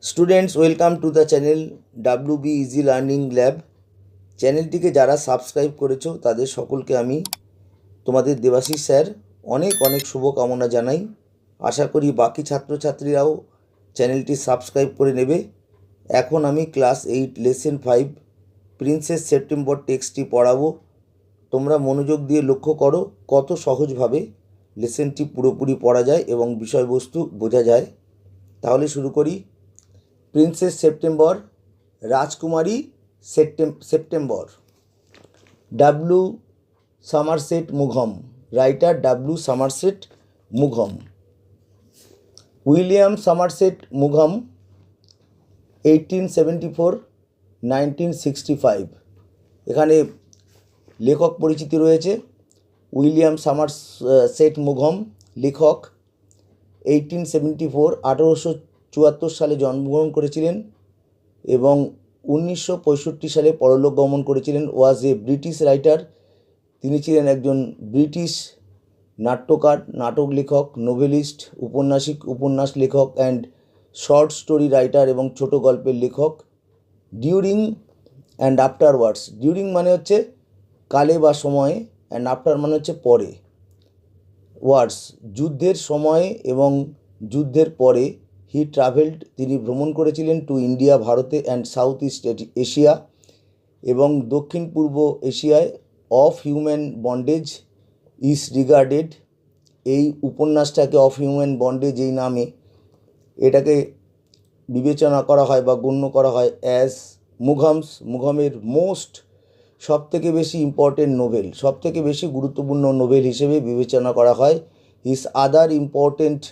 Students, welcome to the channel WB easy learning lab. চ্যানেলটিকে যারা subscribe করেছো তাদের সকলকে আমি তোমাদের দেবাশিস স্যার অনেক অনেক শুভকামনা জানাই। আশা করি বাকি ছাত্রছাত্রীরাও চ্যানেলটি সাবস্ক্রাইব করে নেবে। এখন আমি ক্লাস 8 লেসন 5 প্রিন্সেস সেপ্টেম্বর টেক্সটটি পড়াবো। তোমরা মনোযোগ দিয়ে লক্ষ্য করো কত সহজভাবে লেসনটি পুরোপুরি পড়া যায় এবং বিষয়বস্তু বোঝা যায়। তাহলে শুরু করি। প্রিন্সেস সেপ্টেম্বর, রাজকুমারী September. W Somerset মুঘম, writer W Somerset মুঘম। William Somerset মুঘম 1874-1965। এখানে লেখক পরিচিতি রয়েছে। উইলিয়াম সামারসেট মুঘম লেখক 1874 সালে জন্মগ্রহণ করেছিলেন এবং 1965 সালে পরলোক গমন করেছিলেন। ওয়াজ এ ব্রিটিশ রাইটার। তিনি ছিলেন একজন ব্রিটিশ নাট্যকার, নাটক লেখক, নোভেলিস্ট, উপন্যাসিক, উপন্যাস লেখক অ্যান্ড শর্ট স্টোরি রাইটার এবং ছোট গল্পের লেখক। ডিউরিং অ্যান্ড আফটারওয়ার্ডস, ডিউরিং মানে হচ্ছে কালে বা সময়ে, অ্যান্ড আফটার মানে হচ্ছে পরে। ওয়ার্ডস যুদ্ধের সময়ে এবং যুদ্ধের পরে। হি ট্রাভেলড, তিনি ভ্রমণ করেছিলেন টু ইন্ডিয়া, ভারতে, অ্যান্ড সাউথ ইস্ট এশিয়া এবং দক্ষিণ পূর্ব এশিয়ায়। Of human bondage is regarded, এই উপন্যাসটাকে অফ হিউম্যান বন্ডেজ এই নামে এটাকে বিবেচনা করা হয় বা গণ্য করা হয় অ্যাজ মুঘমের মোস্ট, সবথেকে বেশি ইম্পর্টেন্ট নোভেল, সবথেকে বেশি গুরুত্বপূর্ণ নোভেল হিসেবে বিবেচনা করা হয়। হিজ আদার ইম্পর্টেন্ট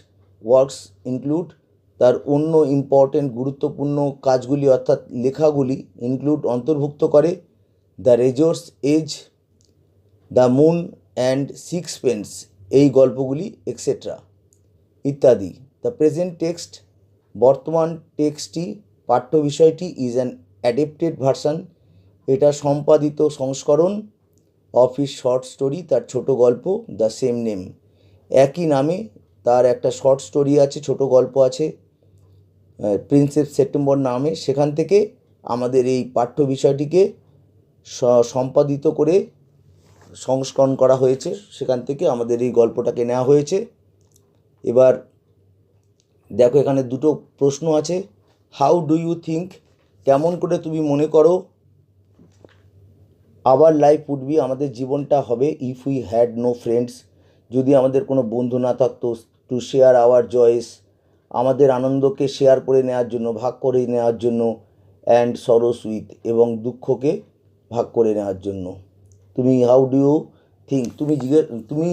ওয়ার্কস ইনক্লুড, তার অন্য ইম্পর্টেন্ট গুরুত্বপূর্ণ কাজগুলি অর্থাৎ লেখাগুলি ইনক্লুড অন্তর্ভুক্ত করে the razor's edge, the moon and sixpence, এই গল্পগুলি এক্সেট্রা ইত্যাদি। দ্য প্রেজেন্ট টেক্সট, বর্তমান টেক্সটটি, পাঠ্য বিষয়টি ইজ অ্যান অ্যাডেপ্টেড ভার্সান, এটা সম্পাদিত সংস্করণ অফ হিজ শর্ট স্টোরি, তার ছোট গল্প দ্য সেম নেম, একই নামে তার একটা শর্ট স্টোরি আছে, ছোট গল্প আছে প্রিন্সেস সেপ্টেম্বর নামে। সেখান থেকে আমাদের এই পাঠ্য বিষয়টিকে সম্পাদিত করে সংস্করণ করা হয়েছে, সেখান থেকে আমাদের এই গল্পটাকে নেওয়া হয়েছে। এবার দেখো এখানে দুটো প্রশ্ন আছে। হাউ ডু ইউ থিঙ্ক, কেমন করে তুমি মনে করো, আওয়ার লাইফ উড বি, আমাদের জীবনটা হবে, if we had no friends, যদি আমাদের কোনো বন্ধু না থাকতো, টু শেয়ার আওয়ার জয়েস, আমাদের আনন্দকে শেয়ার করে নেওয়ার জন্য, ভাগ করে নেওয়ার জন্য, অ্যান্ড সরোস উইথ, এবং দুঃখকে ভাগ করে নেওয়ার জন্য। তুমি হাউ ডু ইউ থিঙ্ক, তুমি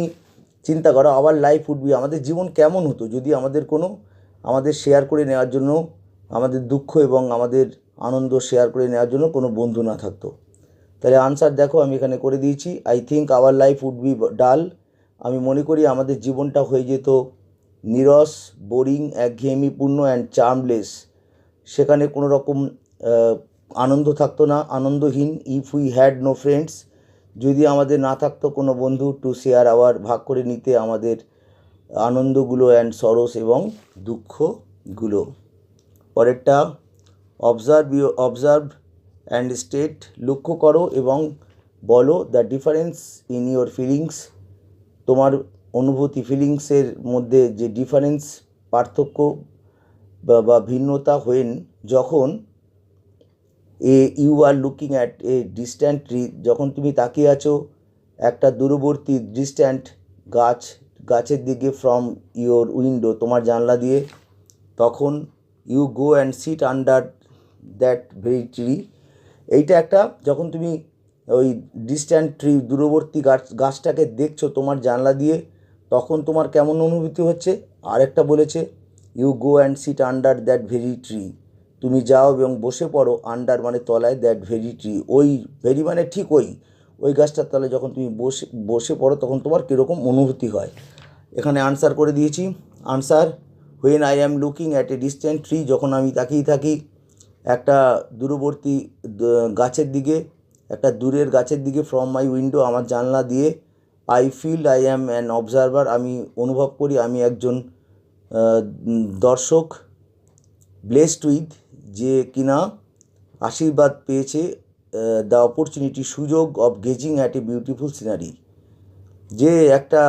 চিন্তা করো আওয়ার লাইফ উড বি, আমাদের জীবন কেমন হতো যদি আমাদের শেয়ার করে নেওয়ার জন্য, আমাদের দুঃখ এবং আমাদের আনন্দ শেয়ার করে নেওয়ার জন্য কোনো বন্ধু না থাকতো। তাহলে আনসার দেখো আমি এখানে করে দিয়েছি। I think our life would be dull, আমি মনে করি আমাদের জীবনটা হয়ে যেত নিরস, বোরিং, একঘেয়েমিপূর্ণ, অ্যান্ড চার্মলেস, সেখানে কোনো রকম আনন্দ থাকতো না, আনন্দহীন। If we had no friends, যদি আমাদের না থাকতো কোনো বন্ধু, টু শেয়ার আওয়ার, ভাগ করে নিতে আমাদের আনন্দগুলো, অ্যান্ড সরোস, এবং দুঃখগুলো। পরেরটা অবজার্ভ অ্যান্ড স্টেট, লক্ষ্য করো এবং বলো the difference in your feelings, তোমার অনুভূতি, ফিলিংসের মধ্যে যে ডিফারেন্স, পার্থক্য বা ভিন্নতা, হোয়েন, যখন you are looking at a distant tree, যখন তুমি তাকিয়ে আছো একটা দূরবর্তী ডিস্ট্যান্ট গাছের দিকে, ফ্রম ইয়োর উইন্ডো, তোমার জানলা দিয়ে, তখন you go and sit under that very tree, এইটা একটা, যখন তুমি ওই ডিস্ট্যান্ট ট্রি, দূরবর্তী গাছটাকে দেখছো তোমার জানলা দিয়ে, তখন তোমার কেমন অনুভূতি হচ্ছে। আরেকটা বলেছে you go and sit under that very tree, তুমি যাও এবং বসে পড়ো, আন্ডার মানে তলায়, দ্যাট ভেরি ট্রি, ওই ভেরি মানে ঠিক ওই গাছটার তলায় যখন তুমি বসে পড়ো তখন তোমার কীরকম অনুভূতি হয়। এখানে আনসার করে দিয়েছি। Answer, when I am looking at a distant tree, যখন আমি তাকিয়ে থাকি একটা দূরবর্তী গাছের দিকে, একটা দূরের গাছের দিকে, ফ্রম মাই উইন্ডো, আমার জানলা দিয়ে, I feel I am an observer, আমি অনুভব করি আমি একজন দর্শক, ব্লেসড উইথ, যে কিনা আশীর্বাদ পেয়েছে, দ্য অপরচুনিটি, সুযোগ of gazing at a beautiful scenery, যে একটা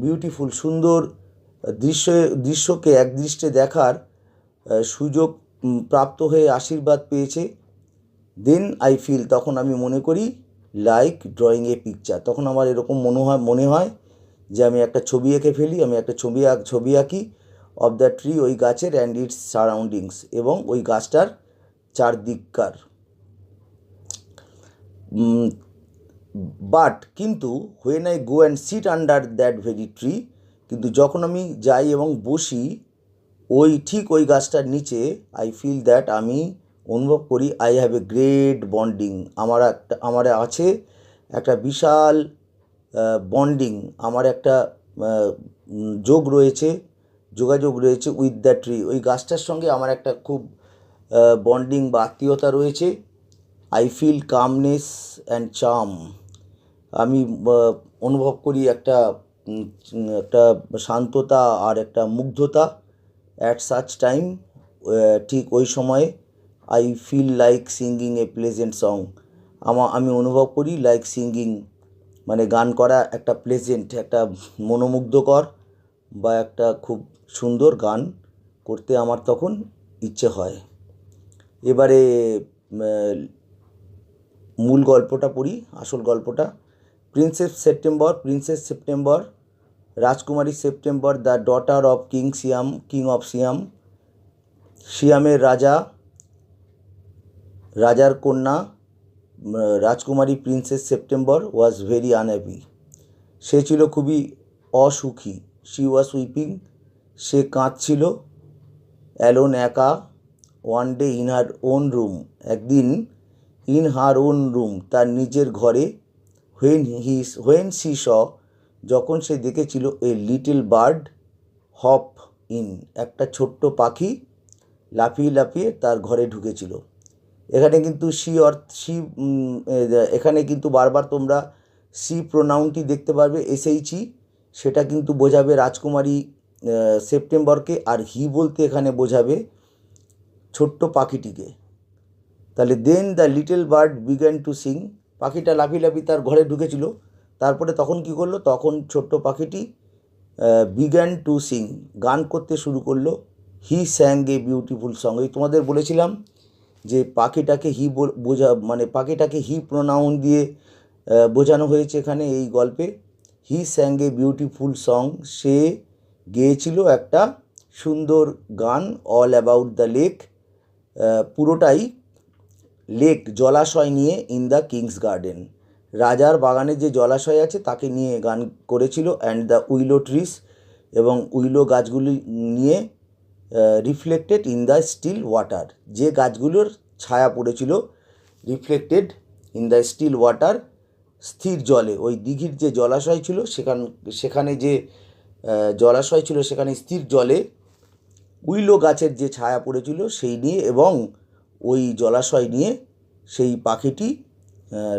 বিউটিফুল সুন্দর দৃশ্যকে একদৃষ্টে দেখার সুযোগ প্রাপ্ত হয়ে আশীর্বাদ পেয়েছে। দেন আই ফিল, তখন আমি মনে করি, লাইক ড্রয়িং এ পিকচার, তখন আমার এরকম মনে হয় যে আমি একটা ছবি এঁকে ফেলি, আমি একটা ছবি আঁকি অফ দ্য ট্রি, ওই গাছের, অ্যান্ড ইটস সারাউন্ডিংস, এবং ওই গাছটার চারদিককার। বাট কিন্তু when I go and sit under that very tree, কিন্তু যখন আমি যাই এবং বসি ঠিক ওই গাছটার নিচে, আই ফিল দ্যাট, আমি অনুভব করি, I have a great bonding, আমার আছে একটা বিশাল বন্ডিং, আমার একটা যোগাযোগ রয়েছে উইথ দ্য ট্রি, ওই গাছটার সঙ্গে আমার একটা খুব বন্ডিং বা আত্মীয়তা রয়েছে। I feel calmness and charm, আমি অনুভব করি একটা শান্ততা আর একটা মুগ্ধতা। অ্যাট সাচ টাইম, ঠিক ওই সময়ে, I feel like singing a pleasant song, আমি অনুভব করি লাইক সিঙ্গিং, মানে গান করা একটা প্লেজেন্ট, একটা মনোমুগ্ধকর বা একটা খুব সুন্দর গান করতে আমার তখন ইচ্ছে হয়। এবারে মূল গল্পটা পড়ি, আসল গল্পটা। প্রিন্সেস সেপ্টেম্বর, রাজকুমারী September, the daughter of king of Siam, সিয়ামের রাজার কন্যা রাজকুমারী princess September was very unhappy, সে ছিল খুবই অসুখী। শি ওয়াজ উইপিং, সে কাঁদছিল। অ্যালোন, একা। One day in her own room, একদিন ইন হার ওন রুম, তার নিজের ঘরে। হোয়েন সি স, যখন সে দেখেছিল, a little bird hop in, একটা ছোট্ট পাখি লাফিয়ে তার ঘরে ঢুকেছিল। এখানে কিন্তু এখানে কিন্তু বারবার তোমরা সি প্রোনাউনটি দেখতে পারবে, এসেইচি, সেটা কিন্তু বোঝাবে রাজকুমারী সেপ্টেম্বরকে, আর হি বলতে এখানে বোঝাবে ছোট্ট পাখিটিকে। তাহলে then the little bird began to sing, পাখিটা লাফিয়ে তার ঘরে ঢুকেছিল, তারপরে তখন কি করলো, তখন ছোট্ট পাখিটি বিগ্যান টু সিং, গান করতে শুরু করলো। হি স্যাং এ বিউটিফুল সং, ওই তোমাদের বলেছিলাম যে পাখিটাকে পাখিটাকে হি প্রোনাউন দিয়ে বোঝানো হয়েছে এখানে এই গল্পে। হি স্যাং এ বিউটিফুল সং, সে গেয়েছিল একটা সুন্দর গান। অল অ্যাবাউট দ্য লেক, পুরোটাই জলাশয় নিয়ে। ইন দ্য কিংস গার্ডেন, রাজার বাগানে যে জলাশয় আছে তাকে নিয়ে গান করেছিল। অ্যান্ড দ্য উইলো ট্রিস, এবং উইলো গাছগুলি নিয়ে। Reflected in the still water, যে গাছগুলোর ছায়া পড়েছিল, reflected in the still water, স্থির জলে, ওই দিঘির যে জলাশয় ছিল সেখানে যে জলাশয় ছিল সেখানে স্থির জলে উইলো গাছের যে ছায়া পড়েছিল সেই নিয়ে, এবং ওই জলাশয় নিয়ে সেই পাখিটি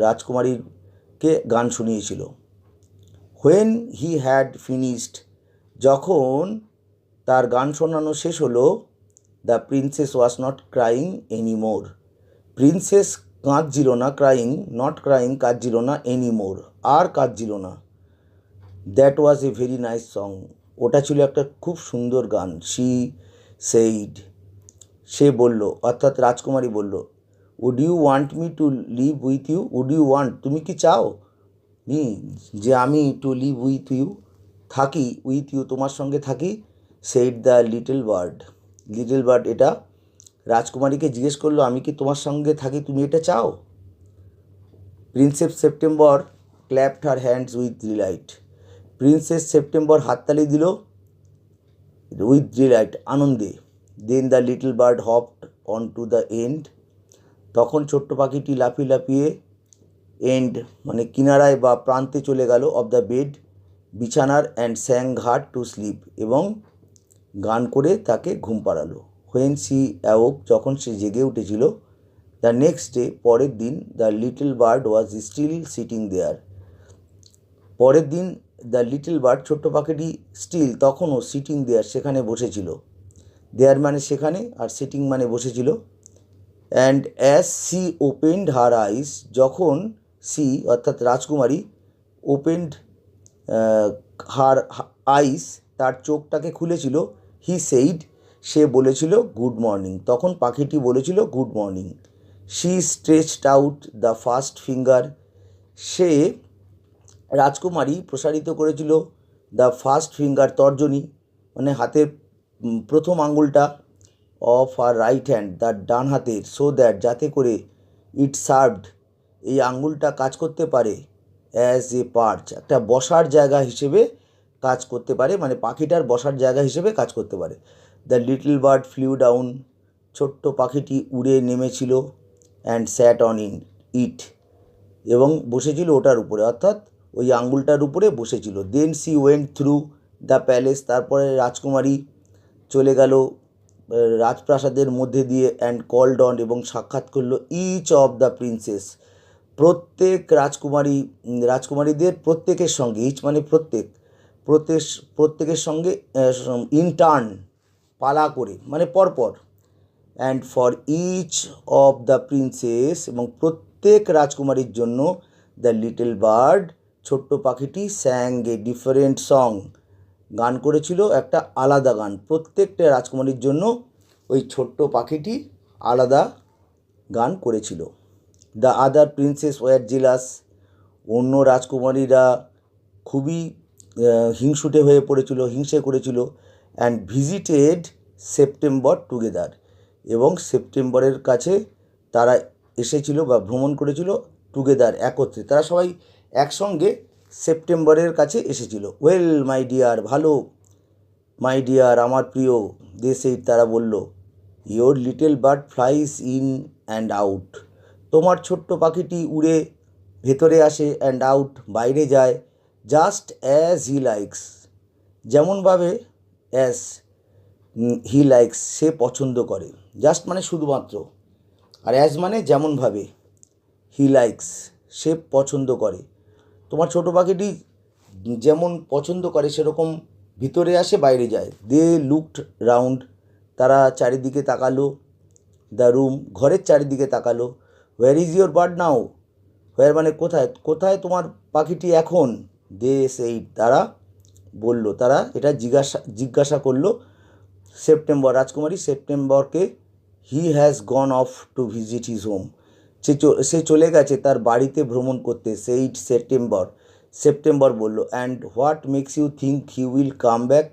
রাজকুমারীকে গান শুনিয়েছিল। হোয়েন হি হ্যাড ফিনিশড, যখন তার গান শোনানো শেষ হলো, the princess was not crying anymore, প্রিন্সেস কাঁদছিল না, কাঁদছিল না, এনিমোর, আর কাঁদছিল না। That was a very nice song, ওটা ছিল একটা খুব সুন্দর গান। শি সেইড, সে বলল, অর্থাৎ রাজকুমারী বলল, would you want me to live with you, would you want, তুমি কি চাও যে আমি টু লিভ উইথ ইউ, থাকি, উইথ ইউ, তোমার সঙ্গে থাকি। সেইড দ্য লিটল বার্ড, এটা রাজকুমারীকে জিজ্ঞেস করলো, আমি কি তোমার সঙ্গে থাকি, তুমি এটা চাও? Princess September clapped her hands with delight, princess September হাততালি দিল উইথ ডিলাইট, আনন্দে। Then the little bird hopped on to the end, তখন ছোট্ট পাখিটি লাফিয়ে এন্ড মানে কিনারায় বা প্রান্তে চলে গেল, অফ দ্য বেড, বিছানার, অ্যান্ড স্যাং হার টু স্লিপ, এবং গান করে তাকে ঘুম পাড়ালো। হোয়েন সি অ্যাওক, যখন সে জেগে উঠেছিল। দ্য নেক্সট ডে, পরের দিন, the little bird was still sitting there, পরের দিন দ্য লিটল বার্ড, ছোট্ট পাখিটি, স্টিল, তখনও সিটিং দেয়ার, সেখানে বসেছিল। দেয়ার মানে সেখানে, আর সিটিং মানে বসেছিল। And as she opened her eyes, যখন সি অর্থাৎ রাজকুমারী ওপেন্ড হার আইস, তার চোখটাকে খুলেছিল, হি সেইড, সে বলেছিল গুড মর্নিং, তখন পাখিটি বলেছিল good morning. She stretched out the first finger, সে রাজকুমারী প্রসারিত করেছিল দ্য ফার্স্ট ফিঙ্গার, তর্জনী মানে হাতের প্রথম আঙ্গুলটা, অফ আর রাইট হ্যান্ড, তার ডান হাতের, সো দ্যাট যাতে করে, ইট সার্ভড, এই আঙ্গুলটা কাজ করতে পারে, অ্যাজ এ পার্চ, একটা বসার জায়গা হিসেবে কাজ করতে পারে, মানে পাখিটার বসার জায়গা হিসেবে কাজ করতে পারে। The little bird flew down, ছোট্ট পাখিটি উড়ে নেমেছিল, অ্যান্ড স্যাট অন ইট, এবং বসেছিল ওটার উপরে, অর্থাৎ ওই আঙ্গুলটার উপরে বসেছিল। Then she went through the palace, তারপরে রাজকুমারী চলে গেল রাজপ্রাসাদের মধ্যে দিয়ে, অ্যান্ড কল্ড অন, এবং সাক্ষাৎ করলো ইচ অফ দ্য প্রিন্সেস, প্রত্যেক রাজকুমারীদের প্রত্যেকের সঙ্গে, ইচ মানে প্রত্যেকের সঙ্গে ইন টার্ন, পালা করে মানে পরপর। And for each of the princess, এবং প্রত্যেক রাজকুমারীর জন্য, দ্য লিটল বার্ড, ছোট্ট পাখিটি, স্যাং এ ডিফারেন্ট সং, গান করেছিল একটা আলাদা গান, প্রত্যেকটা রাজকুমারীর জন্য ওই ছোট্ট পাখিটি আলাদা গান করেছিল। The other princess were jealous, অন্য রাজকুমারীরা খুবই হিংসুটে হয়ে পড়েছিল, হিংসে করেছিল। অ্যান্ড ভিজিটেড সেপ্টেম্বর টুগেদার, এবং সেপ্টেম্বরের কাছে তারা এসেছিল বা ভ্রমণ করেছিল, টুগেদার একত্রে, তারা সবাই একসঙ্গে সেপ্টেম্বরের কাছে এসেছিল। ওয়েল মাই ডিয়ার, ভালো, মাই ডিয়ার আমার প্রিয়, দে সেইড, তারা বলল, your little bird flies in and out, তোমার ছোট্ট পাখিটি উড়ে ভেতরে আসে, অ্যান্ড আউট বাইরে যায়, জাস্ট অ্যাজ হি লাইকস, যেমনভাবে, অ্যাজ হি লাইকস সে পছন্দ করে, জাস্ট মানে শুধুমাত্র, আর অ্যাজ মানে যেমনভাবে, হি লাইকস সে পছন্দ করে, তোমার ছোটো পাখিটি যেমন পছন্দ করে সেরকম ভিতরে আসে বাইরে যায়। দে লুকড রাউন্ড, তারা চারিদিকে তাকালো, দ্য রুম, ঘরের চারিদিকে তাকালো। হোয়ার ইজ ইয়োর বার্ড নাও, হোয়ার মানে কোথায়, কোথায় তোমার পাখিটি এখন। দে সেইড, তারা বলল, তারা এটা জিজ্ঞাসা করলো সেপ্টেম্বর, রাজকুমারী সেপ্টেম্বরকে, he has gone off to visit his home, সে চলে গেছে তার বাড়িতে ভ্রমণ করতে, সেইড সেপ্টেম্বর বলল। And what makes you think he will come back,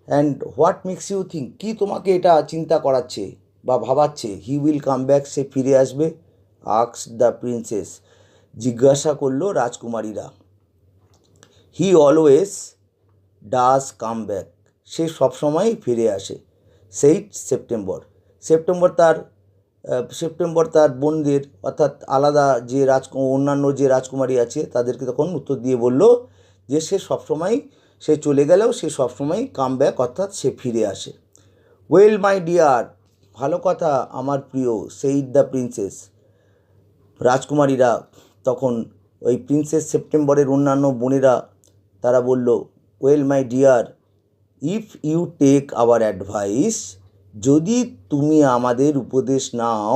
and what makes you think, কী তোমাকে এটা চিন্তা করাচ্ছে বা ভাবাচ্ছে, হি উইল কাম ব্যাক, সে ফিরে আসবে, আক্স দ্য প্রিন্সেস, জিজ্ঞাসা করলো রাজকুমারীরা। He always does come back, সে সবসময় ফিরে আসে। সেইট সেপ্টেম্বর তার বোনদের, অর্থাৎ আলাদা যে অন্যান্য যে রাজকুমারী আছে তাদেরকে তখন উত্তর দিয়ে বলল যে সে চলে গেলেও সে সবসময় কাম ব্যাক, অর্থাৎ সে ফিরে আসে। ওয়েল মাই ডিয়ার, ভালো কথা আমার প্রিয়, সেইড দ্য প্রিন্সেস, রাজকুমারীরা তখন, ওই প্রিন্সেস সেপ্টেম্বরের অন্যান্য বোনেরা তারা বলল, well my dear, if you take our advice, যদি তুমি আমাদের উপদেশ নাও,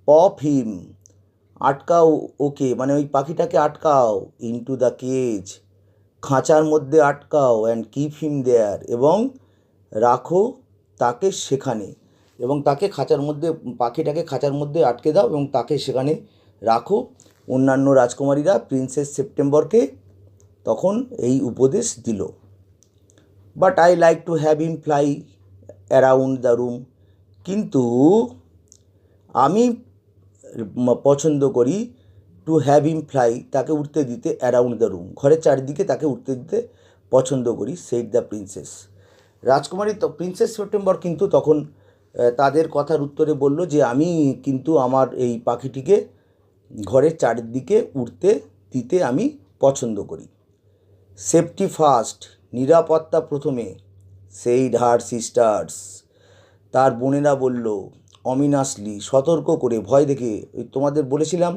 পপ হিম, আটকাও ওকে, মানে ওই পাখিটাকে আটকাও, ইনটু দ্য কেজ, খাঁচার মধ্যে আটকাও, অ্যান্ড কিপ হিম দেয়ার, এবং রাখো তাকে সেখানে, এবং তাকে পাখিটাকে খাঁচার মধ্যে আটকে দাও এবং তাকে সেখানে রাখো। অন্যান্য রাজকুমারীরা প্রিন্সেস সেপ্টেম্বরকে তখন এই উপদেশ দিল। But I like to have him fly around the room, কিন্তু আমি পছন্দ করি টু হ্যাভ হিম ফ্লাই, তাকে উঠতে দিতে, অ্যারাউন্ড দ্য রুম, ঘরের চারিদিকে তাকে উঠতে দিতে পছন্দ করি, সেইড দ্য প্রিন্সেস। রাজকুমারী প্রিন্সেস সেপ্টেম্বর কিন্তু তখন তাদের কথার উত্তরে বলল যে আমি কিন্তু আমার এই পাখিটিকে ঘরের চারিদিকে উঠতে দিতে আমি পছন্দ করি। সেফটি ফার্স্ট, নিরাপত্তা প্রথমে, সেইড হার সিস্টার্স, তার বোনেরা বলল, অমিনাসলি, সতর্ক করে, ভয় দেখে, তোমাদের বলেছিলাম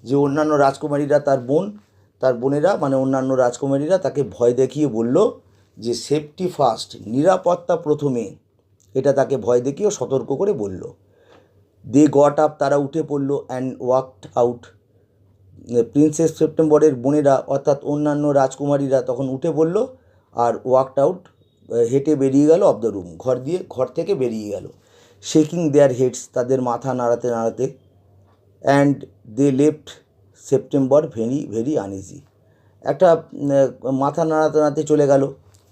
যে অন্যান্য রাজকুমারীরা তার বোনেরা মানে অন্যান্য রাজকুমারীরা তাকে ভয় দেখিয়ে বলল যে সেফটি ফার্স্ট, নিরাপত্তা প্রথমে, এটা তাকে ভয় দেখিয়েও সতর্ক করে বলল। দে গট আপ, তারা উঠে পড়ল, অ্যান্ড ওয়াকড আউট। প্রিন্সেস সেপ্টেম্বরের বোনেরা অর্থাৎ অন্যান্য রাজকুমারীরা তখন উঠে পড়ল আর ওয়াকড আউট, হেঁটে বেরিয়ে গেল অফ দ্য রুম, ঘর থেকে বেরিয়ে গেল। শেকিং দেয়ার হেডস, তাদের মাথা নাড়াতে নাড়াতে। And they left September very very uneasy. একটা মাথা নাড়াতে নাড়াতে চলে গেল,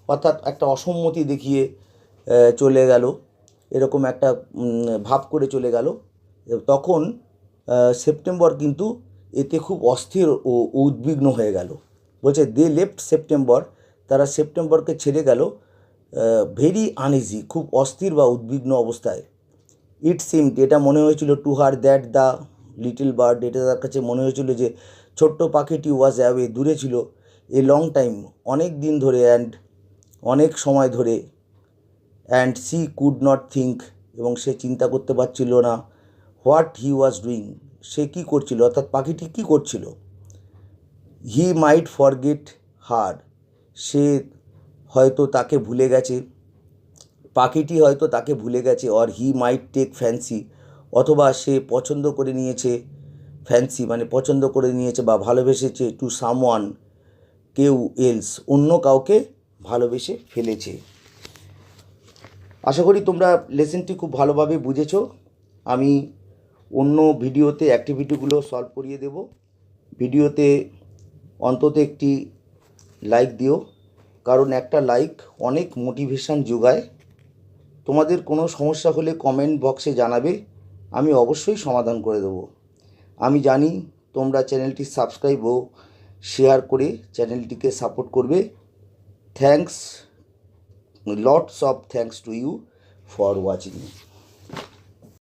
অর্থাৎ একটা অসম্মতি দেখিয়ে চলে গেল, এরকম একটা ভাব করে চলে গেল। তখন সেপ্টেম্বর কিন্তু এতে খুব অস্থির ও উদ্বিগ্ন হয়ে গেল। বলছে দে লেফট সেপ্টেম্বর, তারা সেপ্টেম্বরকে ছেড়ে গেল ভেরি আনইজি, খুব অস্থির বা উদ্বিগ্ন অবস্থায়। ইট সিমড, এটা মনে হয়েছিল, to her that the little bird, এটা তার কাছে মনে হয়েছিল যে ছোট্ট পাখিটি ওয়াজ অ্যাওয়ে, দূরে ছিল, এ লং টাইম, অনেক দিন ধরে, অ্যান্ড অনেক সময় ধরে, and C could not think, এবং সে চিন্তা করতে পারছিল না, হোয়াট হি ওয়াজ ডুইং, সে কী করছিল, অর্থাৎ পাখিটি কী করছিল। হি মাইট ফরগেট হার, সে হয়তো তাকে ভুলে গেছে, পাখিটি হয়তো তাকে ভুলে গেছে। Or he might take fancy, অথবা সে পছন্দ করে নিয়েছে, ফ্যান্সি মানে পছন্দ করে নিয়েছে বা ভালোবেসেছে, টু সামওয়ান, কেউ এলস, অন্য কাউকে ভালোবেসে ফেলেছে। আশা করি তোমরা লেসনটি খুব ভালোভাবে বুঝেছো। আমি অন্য ভিডিওতে অ্যাক্টিভিটিগুলো সলভ করিয়ে দেব। ভিডিওতে অন্তত একটি লাইক দিও, কারণ একটা লাইক অনেক মোটিভেশান যোগায়। তোমাদের কোনো সমস্যা হলে কমেন্ট বক্সে জানাবে, আমি অবশ্যই সমাধান করে দেবো। আমি জানি তোমরা চ্যানেলটি সাবস্ক্রাইব ও শেয়ার করে চ্যানেলটিকে সাপোর্ট করবে। Thanks, lots of thanks to you for watching.